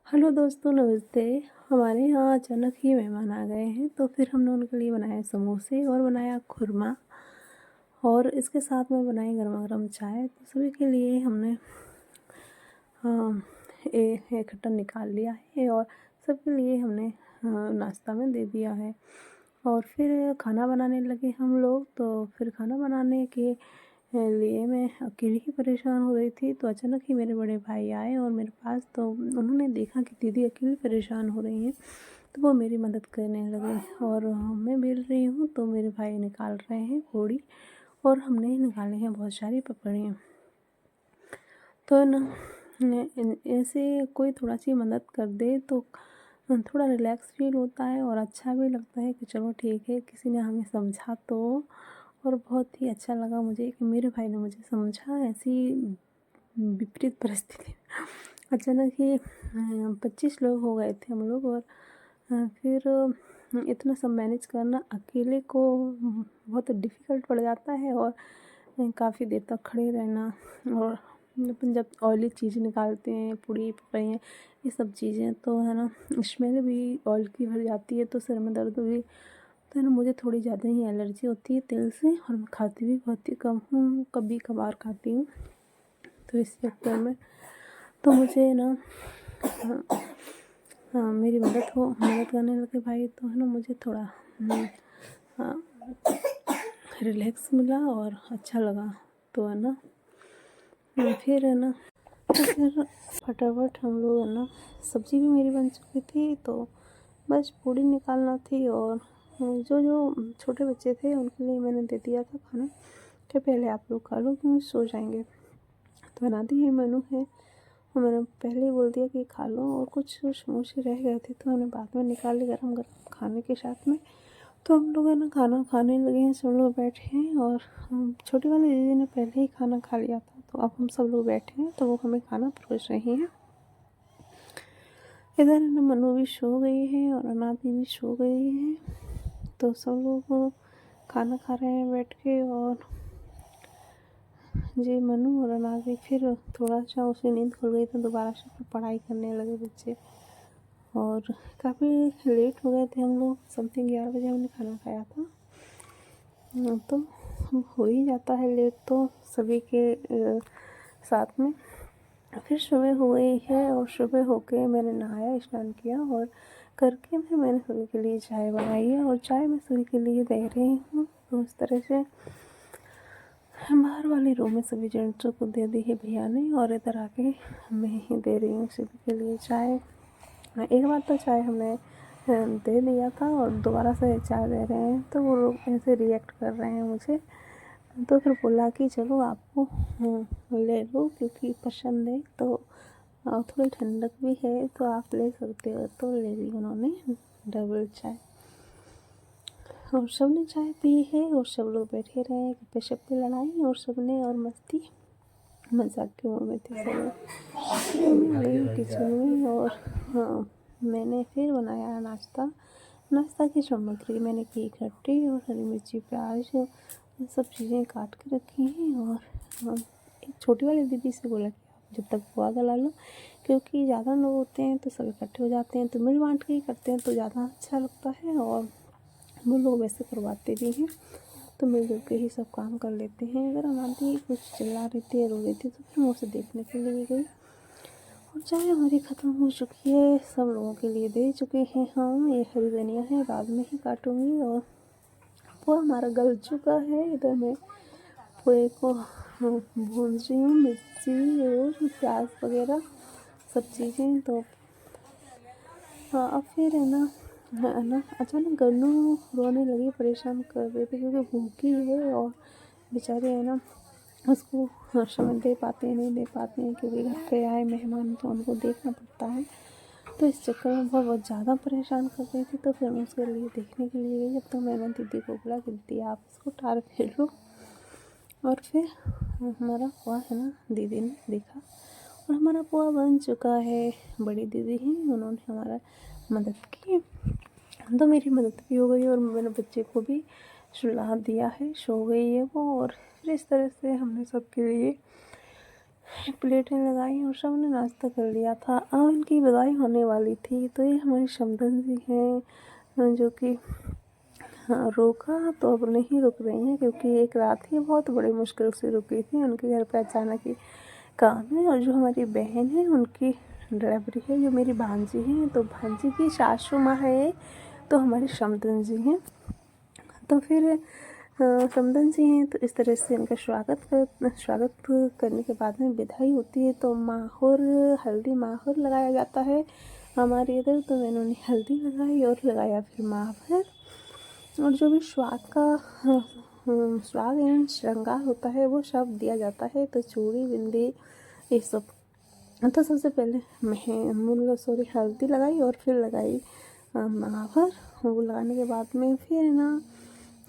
Hello दोस्तों, नमस्ते। हमारे यहाँ अचानक ही मेहमान आ गए हैं, तो फिर हमने उनके लिए बनाए समोसे और बनाया खुरमा और इसके साथ में बनाई गरमा-गरम चाय। तो सभी के लिए हमने एक कट्टा निकाल लिया है और सबके लिए हमने नाश्ता में दे दिया है। और फिर खाना बनाने लगे हम लोग। तो फिर खाना बनाने के लिए मैं अकेली ही परेशान हो रही थी, तो अचानक ही मेरे बड़े भाई आए और मेरे पास। तो उन्होंने देखा कि दीदी अकेली परेशान हो रही हैं, तो वो मेरी मदद करने लगे। और मैं बेल रही हूँ तो मेरे भाई निकाल रहे हैं पूड़ी और हमने निकाले हैं बहुत सारी पकौड़ियाँ। तो ना ऐसे कोई थोड़ा सी मदद कर दे तो थोड़ा रिलैक्स फील होता है और अच्छा भी लगता है कि चलो ठीक है, किसी ने हमें समझा तो। और बहुत ही अच्छा लगा मुझे कि मेरे भाई ने मुझे समझा। ऐसी विपरीत परिस्थिति अचानक ही 25 लोग हो गए थे हम लोग। और फिर इतना सब मैनेज करना अकेले को बहुत डिफ़िकल्ट पड़ जाता है। और काफ़ी देर तक खड़े रहना, और अपन जब ऑयली चीज़ निकालते हैं, पूड़ी पकौड़ियाँ, ये सब चीज़ें, तो है ना, स्मेल भी ऑयल की भर जाती है, तो सिर में दर्द भी। तो है ना, मुझे थोड़ी ज़्यादा ही एलर्जी होती है तेल से, और मैं खाती भी बहुत ही कम हूँ, कभी कभार खाती हूँ। तो इस चक्कर में तो मुझे ना मेरी मदद करने लगे भाई, तो है ना, मुझे थोड़ा रिलैक्स मिला और अच्छा लगा। तो है ना, फिर है ना, तो फिर फटाफट हम लोग है ना, सब्ज़ी भी मेरी बन चुकी थी, तो बस पूड़ी निकालना थी। और जो जो छोटे बच्चे थे उनके लिए मैंने दे दिया था खाना कि पहले आप लोग खा लो क्योंकि सो जाएंगे। तो बना दी है मेनू है, और मैंने पहले ही बोल दिया कि खा लो। और कुछ समोसे रह गए थे तो हमने बाद में निकाल ली गरम गरम खाने के साथ में। तो हम लोग है ना खाना खाने लगे हैं, सब लोग बैठे हैं। और छोटी वाली दीदी ने पहले ही खाना खा लिया था, तो अब हम सब लोग बैठे हैं, तो वो हमें खाना परोस रही हैं। इधर है ना, मनु भी सो गई है और अनादी भी सो गई है। तो सब लोग खाना खा रहे हैं बैठ के। और जी, मनु और अनादी फिर थोड़ा सा उसे नींद खुल गई तो दोबारा से फिर पढ़ाई करने लगे बच्चे। और काफ़ी लेट हो गए थे हम लोग, समथिंग 11 बजे हमने खाना खाया था। तो हो ही जाता है लेट तो सभी के साथ में। फिर सुबह हो गई है, और सुबह होके मैंने नहाया, स्नान किया, और करके फिर मैंने सभी के लिए चाय बनाई है। और चाय मैं सभी के लिए दे रही हूँ। तो इस तरह से बाहर वाले रूम में सभी जेंट्सों को दे दी है भैया ने, और इधर आके मैं ही दे रही हूँ सभी के लिए चाय। एक बार तो चाय हमने दे दिया था और दोबारा से चाय दे रहे हैं, तो वो लोग ऐसे रिएक्ट कर रहे हैं मुझे। तो फिर बोला कि चलो आपको ले लो क्योंकि पसंद है, तो थोड़ी ठंडक भी है तो आप ले सकते हो। तो ले ली उन्होंने डबल चाय, और सब ने चाय पी है। और सब लोग बैठे रहे, गप्पे शप्पे लड़ाई, और सब ने और मस्ती मजाक के मूड में थे सब लोग। मैं गई किचन में, और हाँ, मैंने फिर बनाया नाश्ता की सामग्री मैंने की इकट्ठी, और हरी मिर्ची प्याज सब चीज़ें काट के रखी हैं। और एक छोटी वाली दीदी से बोला कि आप जब तक पोहा गला लो, क्योंकि ज़्यादा लोग होते हैं तो सब इकट्ठे हो जाते हैं, तो मिल बांट के ही करते हैं तो ज़्यादा अच्छा लगता है। और वो लोग वैसे करवाते भी हैं, तो मिलजुल के ही सब काम कर लेते हैं। अगर हमारी कुछ चिल्ला रही थी, रो रही थी, तो फिर मैं उसे देखने के लिए गई। और चाय हमारी ख़त्म हो चुकी है, सब लोगों के लिए दे चुके हैं हम। ये हरी धनिया है, बाद में ही काटूंगी। और पोहा हमारा गल चुका है। इधर मैं पोहे को भून रही हूँ, मिर्ची और प्याज वगैरह सब चीज़ें। तो हाँ, अब फिर है ना, अचानक गन्नू रोने लगी, परेशान कर रही थी क्योंकि भूखी है। और बेचारे है ना, उसको समय दे पाते हैं नहीं दे पाते हैं, क्योंकि घर पे आए मेहमान तो उनको देखना पड़ता है। तो इस चक्कर में बहुत ज़्यादा परेशान कर रही थी। तो फिर मैं उसके लिए देखने के लिए गई। जब तक मैंने दीदी को बोला कि दीदी आप इसको टार फेर लो। और फिर हमारा पोहा है ना, दीदी ने देखा और हमारा पोहा बन चुका है। बड़ी दीदी हैं, उन्होंने हमारा मदद की, तो मेरी मदद भी हो गई। और मैंने बच्चे को भी सुला दिया है, सो गई है वो। और फिर इस तरह से हमने सबके लिए प्लेटें लगाई और सबने नाश्ता कर लिया था। अब इनकी विदाई होने वाली थी। तो ये हमारी शमदन जी हैं जो कि हाँ, रोका तो अब नहीं रुक रही हैं, क्योंकि एक रात ही बहुत बड़ी मुश्किल से रुकी थी। उनके घर पे अचानक ही काम है। और जो हमारी बहन है उनकी डिलीवरी है, जो मेरी भांजी हैं, तो भांजी की सासू माँ है, तो हमारी शमदन जी हैं। तो फिर समदन जी हैं, तो इस तरह से इनका स्वागत करने के बाद में विदाई होती है। तो माहौर, हल्दी माहौर लगाया जाता है हमारे इधर। तो मैंने उन्हें हल्दी लगाई और लगाया फिर माहौर, और जो भी स्वाग एवं श्रृंगार होता है वो सब दिया जाता है। तो चूड़ी, बिंदी, ये सब। तो सबसे पहले हल्दी लगाई और फिर लगाई माहौर। वो लगाने के बाद में फिर ना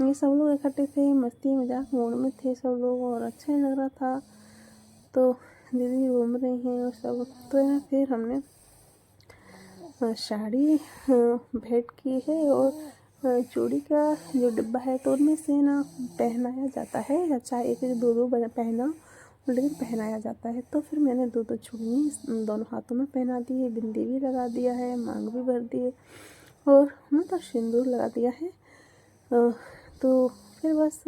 ये सब लोग इकट्ठे थे, मस्ती मजाक मूड में थे सब लोग, और अच्छा ही लग रहा था। तो दीदी घूम रही हैं और सब। तो है फिर हमने साड़ी भेंट की है, और चूड़ी का जो डिब्बा है तो उनमें से ना पहनाया जाता है। अच्छा, एक एक दो दो पहना, लेकिन पहनाया जाता है। तो फिर मैंने दो दो चूड़ी दोनों हाथों में पहना दी है, बिंदी भी लगा दिया है, मांग भी भर दी है, और मतलब सिंदूर लगा दिया है। तो फिर बस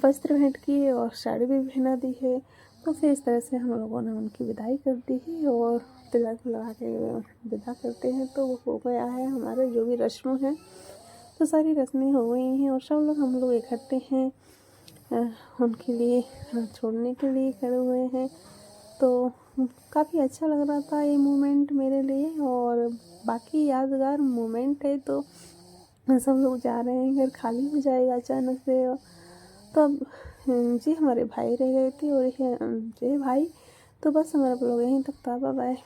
वस्त्र भेंट किए और साड़ी भी पहना दी है। तो फिर इस तरह से हम लोगों ने उनकी विदाई कर दी है, और तिलक लगा के विदा करते हैं। तो वो हो गया है हमारे जो भी रस्म है, तो सारी रस्में हो गई हैं, और सब लोग हम लोग इकट्ठे हैं उनके लिए छोड़ने के लिए खड़े हुए हैं। तो काफ़ी अच्छा लग रहा था ये मोमेंट मेरे लिए, और बाकी यादगार मोमेंट है। तो सब लोग जा रहे हैं, घर खाली हो जाएगा अचानक से। तो अब जी हमारे भाई रह गए थे, और ये भाई। तो बस हमारा ब्लॉग यहीं तक था। Bye bye.